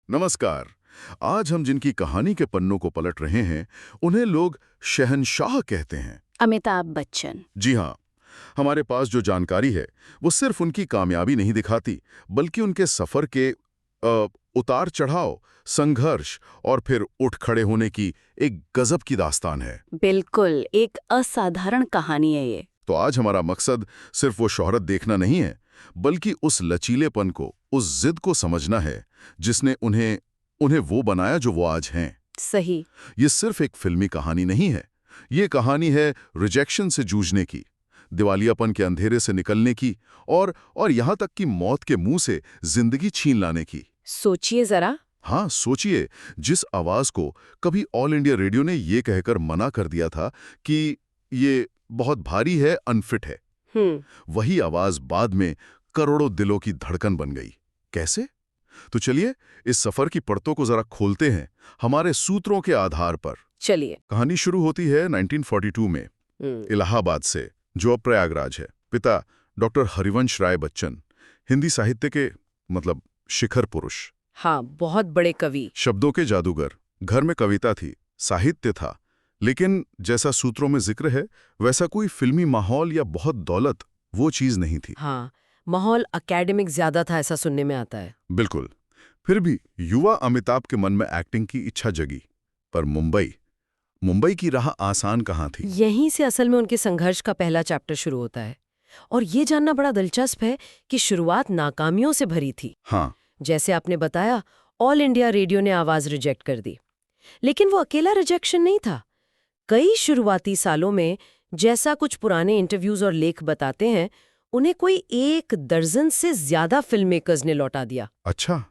नमस्कार। आज हम जिनकी कहानी के पन्नों को पलट रहे हैं, उन्हें लोग शहंशाह कहते हैं। अमिताभ बच्चन। जी हाँ, हमारे पास जो जानकारी है, वो सिर्फ उनकी कामयाबी नहीं दिखाती, बल्कि उनके सफर के उतार चढ़ाव, संघर्ष और फिर उठ खड़े होने की एक गजब की दास्तान है। बिल्कुल, एक असाधारण कहानी है ये। तो आज हमारा मकसद सिर्फ वो शोहरत देखना नहीं है, बल्कि उस लचीलेपन को, उस जिद को समझना है जिसने उन्हें वो बनाया जो वो आज हैं। सही। ये सिर्फ एक फिल्मी कहानी नहीं है, ये कहानी है रिजेक्शन से जूझने की, दिवालियापन के अंधेरे से निकलने की और यहाँ तक कि मौत के मुंह से जिंदगी छीन लाने की। सोचिए जरा। हाँ, सोचिए, जिस आवाज को कभी ऑल इंडिया रेडियो ने ये कहकर मना कर दिया था कि ये बहुत भारी है, अनफिट है, वही आवाज बाद में करोड़ों दिलों की धड़कन बन गई। कैसे? तो चलिए इस सफर की परतों को जरा खोलते हैं हमारे सूत्रों के आधार पर। चलिए। कहानी शुरू होती है 1942 में, इलाहाबाद से, जो अब प्रयागराज है। पिता डॉक्टर हरिवंश राय बच्चन, हिंदी साहित्य के मतलब शिखर पुरुष। हाँ, बहुत बड़े कवि। शब्दों के जादूगर। घर में कविता थी, साहित्य था, लेकिन जैसा सूत्रों में जिक्र है, वैसा कोई फिल्मी माहौल या बहुत दौलत वो चीज नहीं थी। हाँ, माहौल एकेडमिक ज्यादा था, ऐसा सुनने में आता है। बिल्कुल। फिर भी युवा अमिताभ के मन में एक्टिंग की इच्छा जगी। पर मुंबई की राह आसान कहाँ थी? यहीं से असल में उनके संघर्ष का पहला चैप्टर शुरू होता है। और ये जानना बड़ा दिलचस्प है कि शुरुआत नाकामियों से भरी थी। हाँ, जैसे आपने बताया, ऑल इंडिया रेडियो ने आवाज रिजेक्ट कर दी। लेकिन वो अकेला रिजेक्शन नहीं था। कई शुरुआती सालों में, जैसा कुछ पुराने इंटरव्यूज और लेख बताते हैं, उन्हें कोई 1 दर्जन से ज्यादा फिल्म मेकर्स ने लौटा दिया। अच्छा,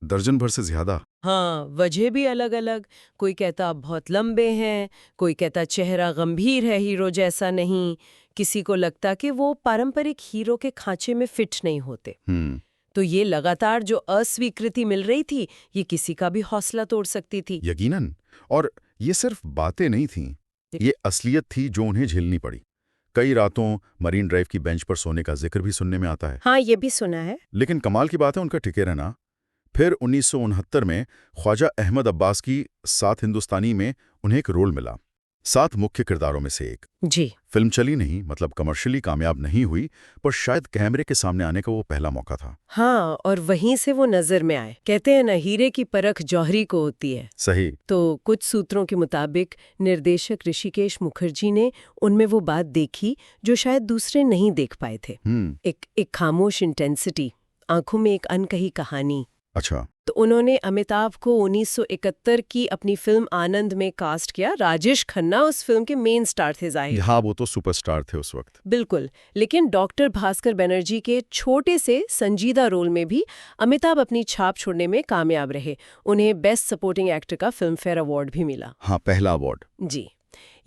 दर्जन भर से ज्यादा? हाँ, वजह भी अलग अलग। कोई कहता आप बहुत लंबे हैं, कोई कहता चेहरा गंभीर है, हीरो जैसा नहीं, किसी को लगता कि वो पारंपरिक हीरो के खांचे में फिट नहीं होते। तो ये लगातार जो अस्वीकृति मिल रही थी, ये किसी का भी हौसला तोड़ सकती थी। यकीनन। और ये सिर्फ बातें नहीं थीं, ये असलियत थी जो उन्हें झेलनी पड़ी। कई रातों मरीन ड्राइव की बेंच पर सोने का जिक्र भी सुनने में आता है। हाँ, ये भी सुना है। लेकिन कमाल की बात है उनका टिके रहना। फिर 1969 में ख्वाजा अहमद अब्बास की सात हिंदुस्तानी में उन्हें एक रोल मिला, 7 मुख्य किरदारों में से एक। जी। फिल्म चली नहीं, मतलब कमर्शियली कामयाब नहीं हुई, पर शायद कैमरे के सामने आने का वो पहला मौका था। हाँ, और वहीं से वो नजर में आए। कहते हैं ना, हीरे की परख जौहरी को होती है। सही। तो कुछ सूत्रों के मुताबिक निर्देशक ऋषिकेश मुखर्जी ने उनमें वो बात देखी जो शायद दूसरे नहीं देख पाए थे। एक खामोश इंटेंसिटी, आंखों में एक अनकही कहानी। अच्छा। तो उन्होंने अमिताभ को 1971 की अपनी फिल्म आनंद में कास्ट किया। राजेश खन्ना उस फिल्म के मेन स्टार थे, जाहिर। हाँ, वो तो सुपरस्टार थे उस वक्त। बिल्कुल। लेकिन डॉक्टर भास्कर बनर्जी के छोटे से संजीदा रोल में भी अमिताभ अपनी छाप छोड़ने में कामयाब रहे। उन्हें बेस्ट सपोर्टिंग एक्टर का फिल्म फेयर अवार्ड भी मिला। हाँ, पहला अवार्ड। जी।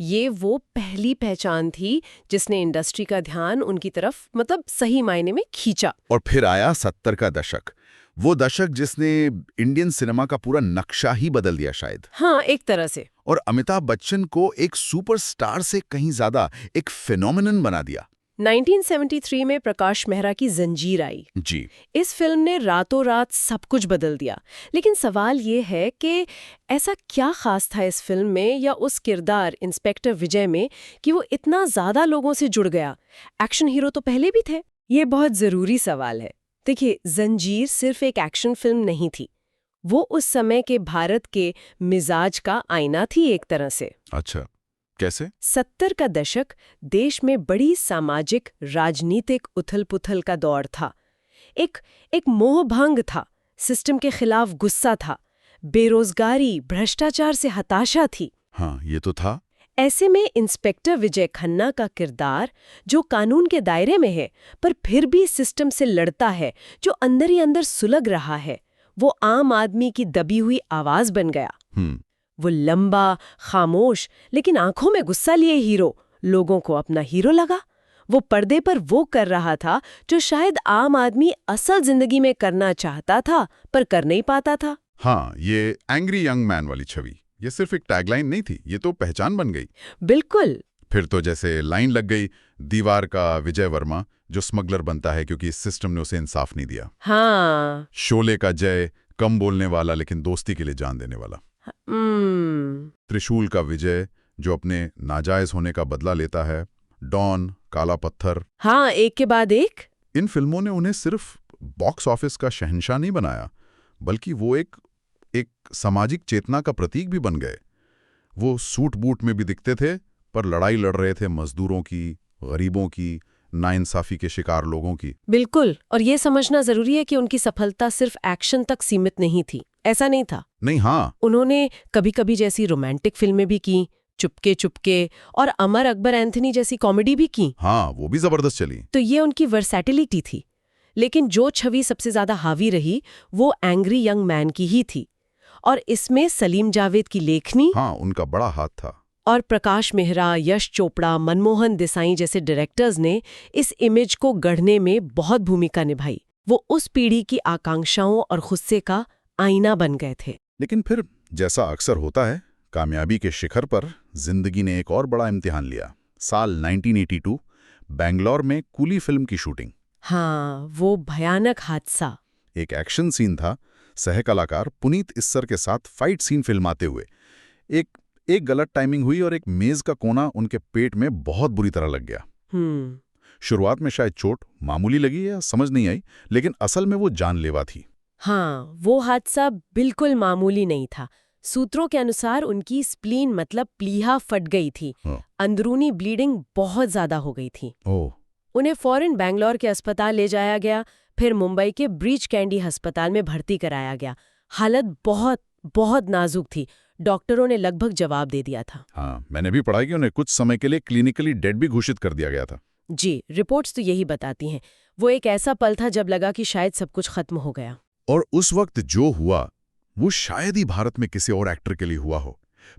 ये वो पहली पहचान थी जिसने इंडस्ट्री का ध्यान उनकी तरफ मतलब सही मायने में खींचा। और फिर आया 70 का दशक, वो दशक जिसने इंडियन सिनेमा का पूरा नक्शा ही बदल दिया शायद। हाँ, एक तरह से। और अमिताभ बच्चन को एक सुपरस्टार से कहीं ज्यादा एक फिनोमिनन बना दिया। 1973 में प्रकाश मेहरा की जंजीर आई। जी। इस फिल्म ने रातों रात सब कुछ बदल दिया। लेकिन सवाल ये है कि ऐसा क्या खास था इस फिल्म में या उस किरदार इंस्पेक्टर विजय में कि वो इतना ज्यादा लोगों से जुड़ गया? एक्शन हीरो तो पहले भी थे। ये बहुत जरूरी सवाल है। देखिए, जंजीर सिर्फ एक एक्शन फिल्म नहीं थी, वो उस समय के भारत के मिजाज का आईना थी एक तरह से। अच्छा, कैसे? 70 का दशक देश में बड़ी सामाजिक राजनीतिक उथल-पुथल का दौर था। एक मोहभंग था, सिस्टम के खिलाफ गुस्सा था, बेरोजगारी, भ्रष्टाचार से हताशा थी। हाँ, ये तो था। ऐसे में इंस्पेक्टर विजय खन्ना का किरदार, जो कानून के दायरे में है पर फिर भी सिस्टम से लड़ता है, जो अंदर ही अंदर सुलग रहा है, वो आम आदमी की दबी हुई आवाज बन गया। वो लंबा, खामोश, लेकिन आंखों में गुस्सा लिए हीरो लोगों को अपना हीरो लगा। वो पर्दे पर वो कर रहा था जो शायद आम आदमी असल जिंदगी में करना चाहता था पर कर नहीं पाता था। हाँ, ये एंग्री यंग मैन वाली छवि, ये सिर्फ एक टैगलाइन नहीं थी, ये तो पहचान बन गई। बिल्कुल। फिर तो जैसे लाइन लग गई, दीवार का विजय वर्मा जो स्मगलर बनता है क्योंकि इस सिस्टम ने उसे इंसाफ नहीं दिया। हाँ। शोले का जय कम बोलने वाला लेकिन दोस्ती के लिए जान देने वाला। त्रिशूल का विजय जो अपने नाजायज होने का बदला लेता है, डॉन, काला पत्थर। हाँ, एक के बाद एक। इन फिल्मों ने उन्हें सिर्फ बॉक्स ऑफिस का शहंशाह नहीं बनाया, बल्कि वो एक सामाजिक चेतना का प्रतीक भी बन गए। वो सूट बूट में भी दिखते थे, पर लड़ाई लड़ रहे थे मजदूरों की, गरीबों की, नाइंसाफी के शिकार लोगों की। बिल्कुल, और ये समझना जरूरी है कि उनकी सफलता सिर्फ एक्शन तक सीमित नहीं थी। ऐसा नहीं था। नहीं, हाँ, उन्होंने कभी कभी जैसी रोमांटिक फिल्में भी की, चुपके चुपके, और अमर अकबर एंथनी जैसी कॉमेडी भी की। हाँ, वो भी जबरदस्त चली। तो ये उनकी वर्सैटिलिटी थी। लेकिन जो छवि सबसे ज्यादा हावी रही वो एंग्री यंग मैन की ही थी, और इसमें सलीम जावेद की लेखनी, हाँ, उनका बड़ा हाथ था। और प्रकाश मेहरा, यश चोपड़ा, मनमोहन देसाई जैसे डायरेक्टर्स ने इस इमेज को गढ़ने में बहुत भूमिका निभाई। वो उस पीढ़ी की आकांक्षाओं और गुस्से का आईना बन गए थे। लेकिन फिर जैसा अक्सर होता है, कामयाबी के शिखर पर जिंदगी ने एक और बड़ा इम्तिहान लिया। साल 1982 बेंगलोर में कूली फिल्म की शूटिंग। हाँ, वो भयानक हादसा। एक एक्शन सीन था, सहकलाकार पुनीत इस्सर के साथ फाइट सीन फिल्माते हुए एक गलत टाइमिंग हुई और एक मेज का कोना उनके पेट में बहुत बुरी तरह लग गया। शुरुआत में शायद चोट मामूली लगी या समझ नहीं आई, लेकिन असल में वो जानलेवा थी। हाँ, वो हादसा बिल्कुल मामूली नहीं था। सूत्रों के अनुसार उनकी स्प्लीन मतलब प्लीहा फट गई थी। अंदरूनी ब्लीडिंग बहुत ज्यादा हो गई थी। उन्हें फौरन बेंगलोर के अस्पताल ले जाया गया, फिर मुंबई के ब्रीच कैंडी अस्पताल में भर्ती कराया गया। हालत बहुत बहुत नाजुक थी। डॉक्टरों ने लगभग जवाब दे दिया था। हाँ, मैंने भी पढ़ा कि उन्हें कुछ समय के लिए क्लिनिकली डेड भी घोषित कर दिया गया था। जी, रिपोर्ट्स तो यही बताती हैं। वो एक ऐसा पल था जब लगा कि शायद सब कुछ खत्म हो गया। और उस वक्त जो हुआ वो शायद ही भारत में किसी और एक्टर के लिए हुआ हो।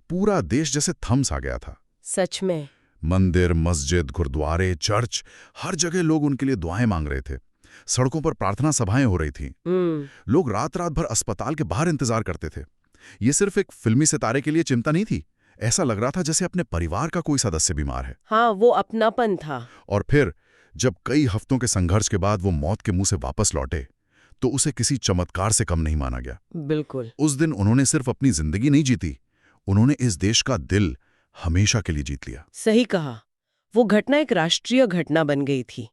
पूरा देश जैसे थम सा गया था। सच में। मंदिर, मस्जिद, गुरुद्वारे, चर्च, हर जगह लोग उनके लिए दुआएं मांग रहे थे। सड़कों पर प्रार्थना सभाएं हो रही थी। लोग रात रात भर अस्पताल के बाहर इंतजार करते थे। ये सिर्फ एक फिल्मी सितारे के लिए चिंता नहीं थी। ऐसा लग रहा था जैसे अपने परिवार का कोई सदस्य बीमार है। हाँ, वो अपनापन था। और फिर जब कई हफ्तों के संघर्ष के बाद वो मौत के मुंह से वापस लौटे, तो उसे किसी चमत्कार से कम नहीं माना गया। बिल्कुल। उस दिन उन्होंने सिर्फ अपनी जिंदगी नहीं जीती, उन्होंने इस देश का दिल हमेशा के लिए जीत लिया। सही कहा। वो घटना एक राष्ट्रीय घटना बन गई थी।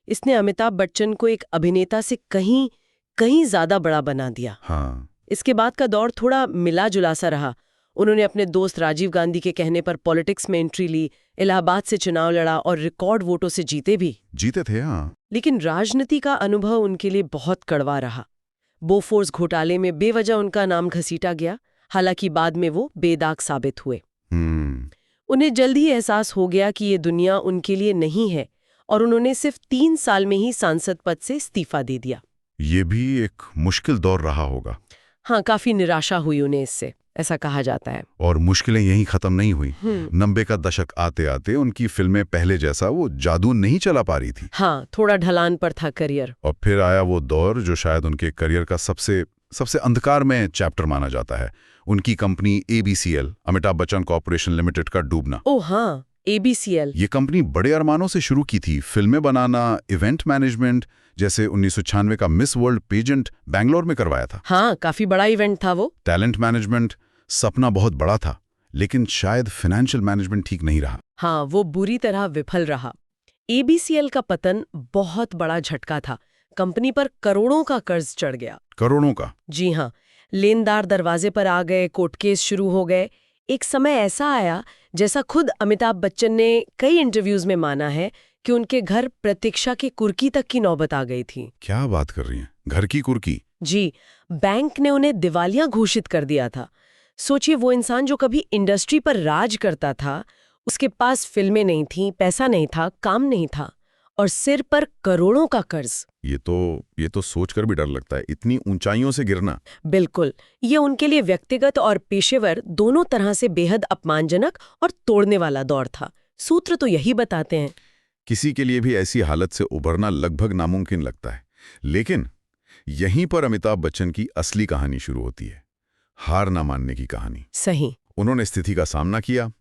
इसने अमिताभ बच्चन को एक अभिनेता से कहीं ज्यादा बड़ा बना दिया। हाँ। इसके बाद का दौर थोड़ा मिला जुला सा रहा। उन्होंने अपने दोस्त राजीव गांधी के कहने पर पॉलिटिक्स में एंट्री ली, इलाहाबाद से चुनाव लड़ा और रिकॉर्ड वोटों से जीते थे। हाँ। लेकिन राजनीति का अनुभव उनके लिए बहुत कड़वा रहा। बोफोर्स घोटाले में बेवजह उनका नाम घसीटा गया, हालांकि बाद में वो बेदाग साबित हुए। उन्हें जल्द ही एहसास हो गया कि ये दुनिया उनके लिए नहीं है, और उन्होंने सिर्फ 3 साल में ही सांसद पद से इस्तीफा दे दिया। ये भी एक मुश्किल दौर रहा होगा। हाँ, काफी निराशा हुई उन्हें इससे, ऐसा कहा जाता है। और मुश्किलें यहीं खत्म नहीं हुई। 90 का दशक आते आते उनकी फिल्में पहले जैसा वो जादू नहीं चला पा रही थी। हाँ, थोड़ा ढलान पर था करियर। और फिर आया वो दौर जो शायद उनके करियर का सबसे अंधकार में चैप्टर माना जाता है। उनकी company ABCL, Amitabh Bachchan corporation limited का डूबना। ओह हाँ, ABCL। ये कंपनी बड़े अरमानों से शुरू की थी, फिल्में बनाना, इवेंट मैनेजमेंट, जैसे 1996 का मिस वर्ल्ड पेजेंट बेंगलोर में करवाया था। हाँ, काफी बड़ा इवेंट था वो। टैलेंट मैनेजमेंट, सपना बहुत बड़ा था, लेकिन शायद फाइनेंशियल मैनेजमेंट ठीक नहीं रहा। हाँ, वो बुरी तरह विफल रहा। ABCL का पतन बहुत बड़ा झटका था। कंपनी पर करोड़ों का कर्ज चढ़ गया। करोड़ों का? जी हाँ, लेनदार दरवाजे पर आ गए, कोर्ट केस शुरू हो गए। एक समय ऐसा आया, जैसा खुद अमिताभ बच्चन ने कई इंटरव्यूज में माना है, कि उनके घर प्रतीक्षा की कुर्की तक की नौबत आ गई थी। क्या बात कर रही हैं? घर की कुर्की? जी, बैंक ने उन्हें दिवालिया घोषित कर दिया था। सोचिए, वो इंसान जो कभी इंडस्ट्री पर राज करता था, उसके पास फिल्में नहीं थीं, पैसा नहीं था, काम नहीं था, और सिर पर करोड़ों का कर्ज। ये तो सोचकर भी डर लगता है, इतनी ऊंचाइयों से गिरना। बिल्कुल, ये उनके लिए व्यक्तिगत और पेशेवर दोनों तरह से बेहद अपमानजनक और तोड़ने वाला दौर था। सूत्र तो यही बताते हैं। किसी के लिए भी ऐसी हालत से उभरना लगभग नामुमकिन लगता है। लेकिन यहीं पर अमिताभ बच्चन की असली कहानी शुरू होती है, हार ना मानने की कहानी। सही। उन्होंने स्थिति का सामना किया,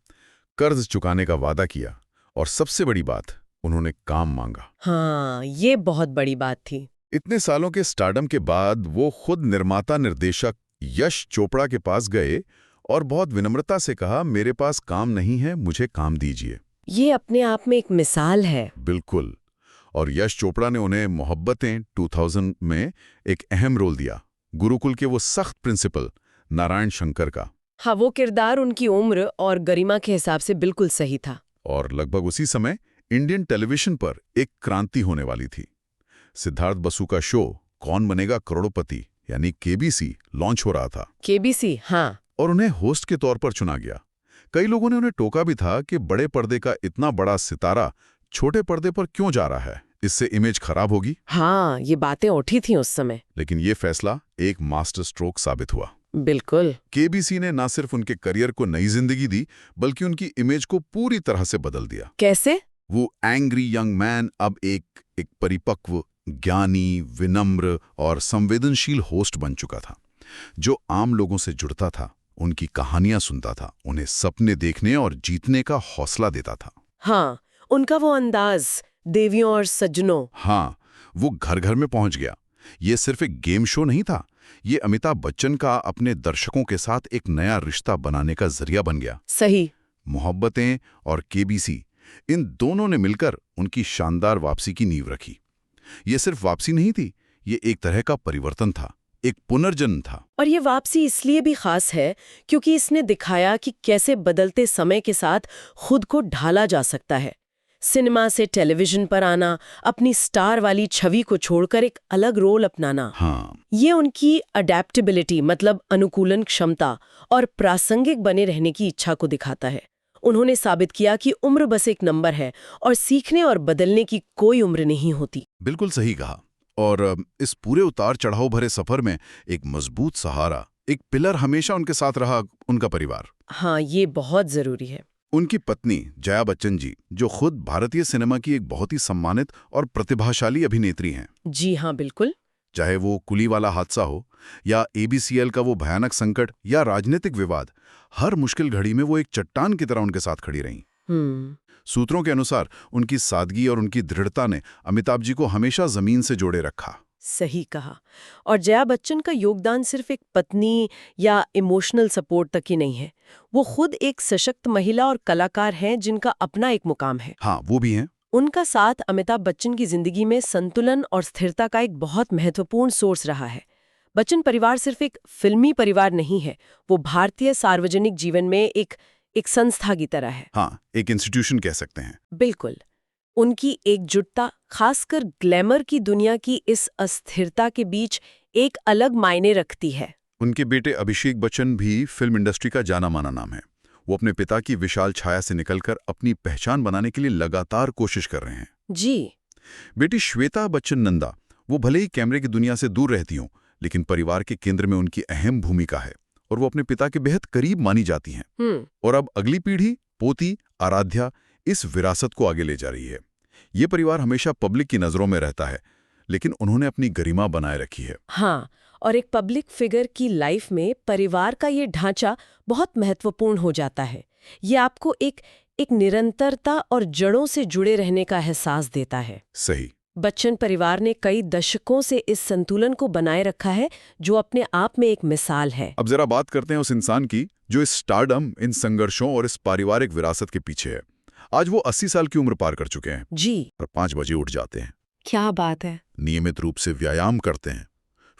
कर्ज चुकाने का वादा किया, और सबसे बड़ी बात, उन्होंने काम मांगा। हाँ, ये बहुत बड़ी बात थी। इतने सालों के स्टारडम के बाद वो खुद निर्माता निर्देशक यश चोपड़ा के पास गए और बहुत विनम्रता से कहा, मेरे पास काम नहीं है, मुझे काम दीजिए। ये अपने आप में एक मिसाल है। बिल्कुल। और यश चोपड़ा ने उन्हें मोहब्बतें 2000 में एक अहम रोल दिया, गुरुकुल के वो सख्त प्रिंसिपल नारायण शंकर का। हाँ, वो किरदार उनकी उम्र और गरिमा के हिसाब से बिल्कुल सही था। और लगभग उसी समय इंडियन टेलीविजन पर एक क्रांति होने वाली थी। सिद्धार्थ बसु का शो कौन बनेगा करोड़पति यानी केबीसी लॉन्च हो रहा था। केबीसी, हाँ। और उन्हें होस्ट के तौर पर चुना गया। कई लोगों ने उन्हें टोका भी था कि बड़े पर्दे का इतना बड़ा सितारा छोटे पर्दे पर क्यों जा रहा है, इससे इमेज खराब होगी। हाँ, ये बातें उठी थी उस समय। लेकिन ये फैसला एक मास्टर स्ट्रोक साबित हुआ। बिल्कुल। केबीसी ने न सिर्फ उनके करियर को नई जिंदगी दी, बल्कि उनकी इमेज को पूरी तरह से बदल दिया। कैसे? वो एंग्री यंग मैन अब एक परिपक्व, ज्ञानी, विनम्र और संवेदनशील होस्ट बन चुका था, जो आम लोगों से जुड़ता था, उनकी कहानियां सुनता था, उन्हें सपने देखने और जीतने का हौसला देता था। हाँ, उनका वो अंदाज, देवियों और सज्जनों। हाँ, वो घर घर में पहुंच गया। ये सिर्फ एक गेम शो नहीं था, ये अमिताभ बच्चन का अपने दर्शकों के साथ एक नया रिश्ता बनाने का जरिया बन गया। सही। मोहब्बतें और केबीसी, इन दोनों ने मिलकर उनकी शानदार वापसी की नींव रखी। ये सिर्फ वापसी नहीं थी, ये एक तरह का परिवर्तन था, एक पुनर्जन्म था। और ये वापसी इसलिए भी खास है क्योंकि इसने दिखाया कि कैसे बदलते समय के साथ खुद को ढाला जा सकता है। सिनेमा से टेलीविजन पर आना, अपनी स्टार वाली छवि को छोड़कर एक अलग रोल अपनाना। हाँ, ये उनकी अडेप्टेबिलिटी मतलब अनुकूलन क्षमता और प्रासंगिक बने रहने की इच्छा को दिखाता है। उन्होंने साबित किया कि उम्र बस एक नंबर है और सीखने और बदलने की कोई उम्र नहीं होती। बिल्कुल सही कहा। और इस पूरे उतार चढ़ाव भरे सफर में एक मजबूत सहारा, एक पिलर हमेशा उनके साथ रहा, उनका परिवार। हाँ, ये बहुत जरूरी है। उनकी पत्नी जया बच्चन जी, जो खुद भारतीय सिनेमा की एक बहुत ही सम्मानित और प्रतिभाशाली अभिनेत्री हैं। जी हाँ, बिल्कुल। चाहे वो कुली वाला हादसा हो या एबीसीएल का वो भयानक संकट या राजनीतिक विवाद, हर मुश्किल घड़ी में वो एक चट्टान की तरह उनके साथ खड़ी रहीं। सूत्रों के अनुसार उनकी सादगी और उनकी दृढ़ता ने अमिताभ जी को हमेशा जमीन से जोड़े रखा। सही कहा। और जया बच्चन का योगदान सिर्फ एक पत्नी या इमोशनल सपोर्ट तक ही नहीं है, वो खुद एक सशक्त महिला और कलाकार हैं जिनका अपना एक मुकाम है। हाँ, वो भी हैं। उनका साथ अमिताभ बच्चन की जिंदगी में संतुलन और स्थिरता का एक बहुत महत्वपूर्ण सोर्स रहा है। बच्चन परिवार सिर्फ एक फिल्मी परिवार नहीं है, वो भारतीय सार्वजनिक जीवन में एक संस्था की तरह है। हाँ, एक इंस्टीट्यूशन कह सकते हैं। बिल्कुल। उनकी एकजुटता खासकर ग्लैमर की दुनिया की इस अस्थिरता के बीच एक अलग मायने रखती है। उनके बेटे अभिषेक बच्चन भी फिल्म इंडस्ट्री का जाना माना नाम है। वो अपने पिता की विशाल छाया से निकलकर अपनी पहचान बनाने के लिए लगातार कोशिश कर रहे हैं। जी। बेटी श्वेता बच्चन नंदा, वो भले ही कैमरे की दुनिया से दूर रहती हों, लेकिन परिवार के केंद्र में उनकी अहम भूमिका है और वो अपने पिता के बेहद करीब मानी जाती हैं। और अब अगली पीढ़ी, पोती आराध्या, इस विरासत को आगे ले जा रही है। ये परिवार हमेशा पब्लिक की नजरों में रहता है, लेकिन उन्होंने अपनी गरिमा बनाए रखी है। हाँ, और एक पब्लिक फिगर की लाइफ में परिवार का ये ढांचा बहुत महत्वपूर्ण हो जाता है। ये आपको एक निरंतरता और जड़ों से जुड़े रहने का एहसास देता है। सही। बच्चन परिवार ने कई दशकों से इस संतुलन को बनाए रखा है, जो अपने आप में एक मिसाल है। अब जरा बात करते हैं उस इंसान की जो इस स्टारडम, इन संघर्षों और इस पारिवारिक विरासत के पीछे है। आज वो 80 साल की उम्र पार कर चुके हैं। जी। और 5 बजे उठ जाते हैं। क्या बात है। नियमित रूप से व्यायाम करते हैं।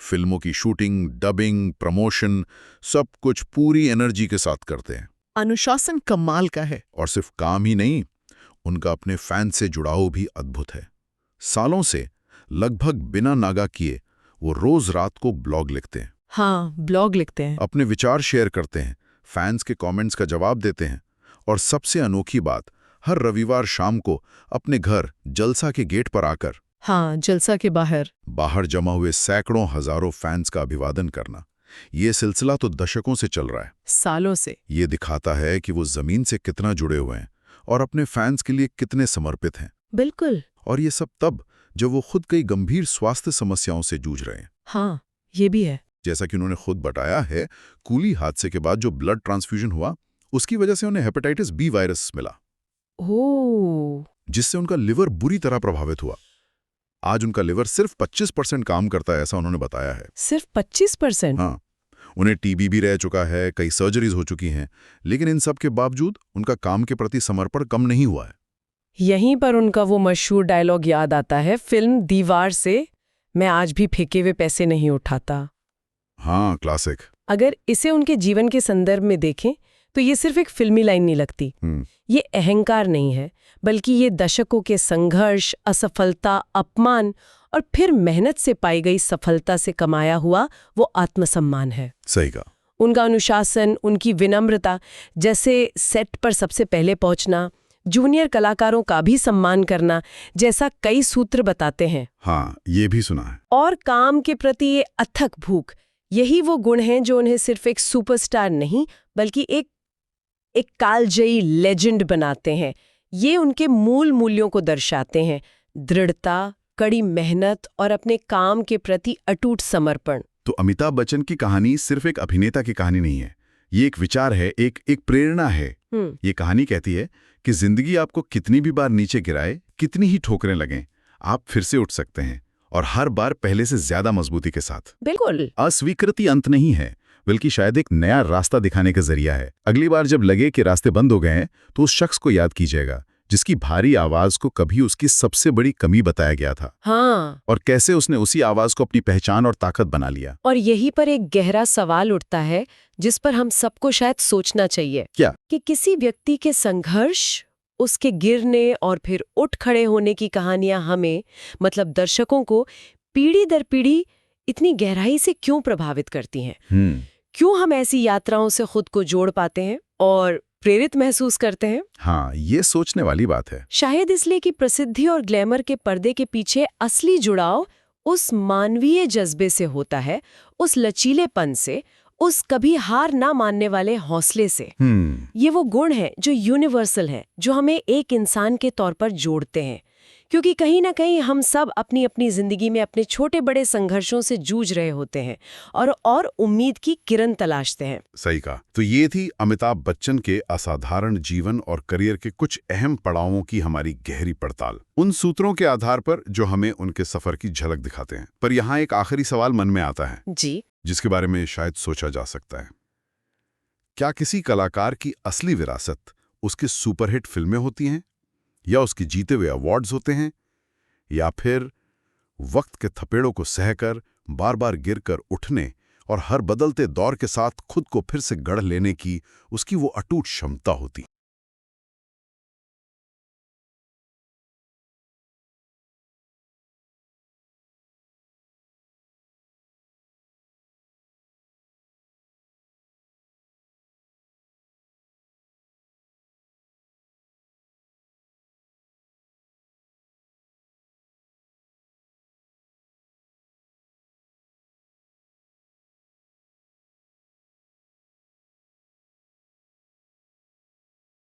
फिल्मों की शूटिंग, डबिंग, प्रमोशन, सब कुछ पूरी एनर्जी के साथ करते हैं। अनुशासन कमाल का है। और सिर्फ काम ही नहीं, उनका अपने फैन से जुड़ाव भी अद्भुत है। सालों से लगभग बिना नागा किए वो रोज रात को ब्लॉग लिखते हैं। हाँ, ब्लॉग लिखते हैं। अपने विचार शेयर करते हैं, फैंस के कमेंट्स का जवाब देते हैं। और सबसे अनोखी बात, हर रविवार शाम को अपने घर जलसा के गेट पर आकर, हाँ, जलसा के बाहर जमा हुए सैकड़ों हजारों फैंस का अभिवादन करना। ये सिलसिला तो दशकों से चल रहा है, सालों से। ये दिखाता है कि वो जमीन से कितना जुड़े हुए हैं और अपने फैंस के लिए कितने समर्पित हैं। बिल्कुल। और ये सब तब जब वो खुद कई गंभीर स्वास्थ्य समस्याओं से जूझ रहे हैं। हाँ, ये भी है। जैसा कि उन्होंने खुद बताया है, कूली हादसे के बाद जो ब्लड ट्रांसफ्यूजन हुआ, उसकी वजह से उन्हें हेपेटाइटिस बी वायरस मिला, ओह। जिससे उनका लिवर बुरी तरह प्रभावित हुआ। आज उनका लिवर सिर्फ 25% काम करता है, ऐसा उन्होंने बताया है। सिर्फ 25%? हाँ, उन्हें टीबी भी रह चुका है, कई सर्जरीज हो चुकी हैं, लेकिन इन सब के बावजूद उनका काम के प्रति समर्पण कम नहीं हुआ है। यहीं पर उनका वो मशहूर डायलॉग याद आता है फिल्म दीवार से, मैं आज भी फेंके हुए पैसे नहीं उठाता। हाँ, क्लासिक। अगर इसे उनके जीवन के संदर्भ में देखें तो ये सिर्फ एक फिल्मी लाइन नहीं लगती। ये अहंकार नहीं है, बल्कि ये दशकों के संघर्ष, असफलता, अपमान और फिर मेहनत से पाई गई सफलता से कमाया हुआ वो आत्मसम्मान है। सही कहा। उनका अनुशासन, उनकी विनम्रता, जैसे सेट पर सबसे पहले पहुंचना, जूनियर कलाकारों का भी सम्मान करना, जैसा कई सूत्र बताते हैं। हाँ, ये भी सुना है। और काम के प्रति ये अथक भूख, यही वो गुण हैं जो उन्हें सिर्फ एक सुपरस्टार नहीं बल्कि एक कालजयी लेजेंड बनाते हैं। ये उनके मूल मूल्यों को दर्शाते हैं: दृढ़ता, कड़ी मेहनत और अपने काम के प्रति अटूट समर्पण। तो अमिताभ बच्चन की कहानी सिर्फ एक अभिनेता की कहानी नहीं है, ये एक विचार है, एक प्रेरणा है। ये कहानी कहती है कि जिंदगी आपको कितनी भी बार नीचे गिराए, कितनी ही ठोकरें लगें, आप फिर से उठ सकते हैं, और हर बार पहले से ज्यादा मजबूती के साथ। बिल्कुल। अस्वीकृति अंत नहीं है, बल्कि शायद एक नया रास्ता दिखाने का जरिया है। अगली बार जब लगे कि रास्ते बंद हो गए हैं, तो उस शख्स को याद कीजिएगा जिसकी भारी आवाज को कभी उसकी सबसे बड़ी कमी बताया गया था। हाँ। और कैसे उसने उसी आवाज को अपनी पहचान और ताकत बना लिया। और यहीं पर एक गहरा सवाल उठता है जिस पर हम सबको शायद सोचना चाहिए। क्या? कि किसी व्यक्ति के संघर्ष, उसके गिरने और फिर उठ खड़े होने की कहानियां हमें, मतलब दर्शकों को, पीढ़ी दर पीढ़ी इतनी गहराई से क्यों प्रभावित करती हैं? क्यों हम ऐसी यात्राओं से खुद को जोड़ पाते हैं और प्रेरित महसूस करते हैं? हाँ, ये सोचने वाली बात है। शायद इसलिए कि प्रसिद्धि और ग्लैमर के पर्दे के पीछे असली जुड़ाव उस मानवीय जज्बे से होता है, उस लचीलेपन से, उस कभी हार ना मानने वाले हौसले से। ये वो गुण है जो यूनिवर्सल है, जो हमें एक इंसान के तौर पर जोड़ते हैं। क्योंकि कहीं ना कहीं हम सब अपनी अपनी जिंदगी में अपने छोटे बड़े संघर्षों से जूझ रहे होते हैं और उम्मीद की किरण तलाशते हैं। सही कहा। तो ये थी अमिताभ बच्चन के असाधारण जीवन और करियर के कुछ अहम पड़ावों की हमारी गहरी पड़ताल, उन सूत्रों के आधार पर जो हमें उनके सफर की झलक दिखाते हैं। पर यहाँ एक आखिरी सवाल मन में आता है जी, जिसके बारे में शायद सोचा जा सकता है। क्या किसी कलाकार की असली विरासत उसके सुपरहिट फिल्में होती हैं, या उसके जीते हुए अवार्ड्स होते हैं, या फिर वक्त के थपेड़ों को सहकर, बार बार गिरकर उठने और हर बदलते दौर के साथ खुद को फिर से गढ़ लेने की उसकी वो अटूट क्षमता होती?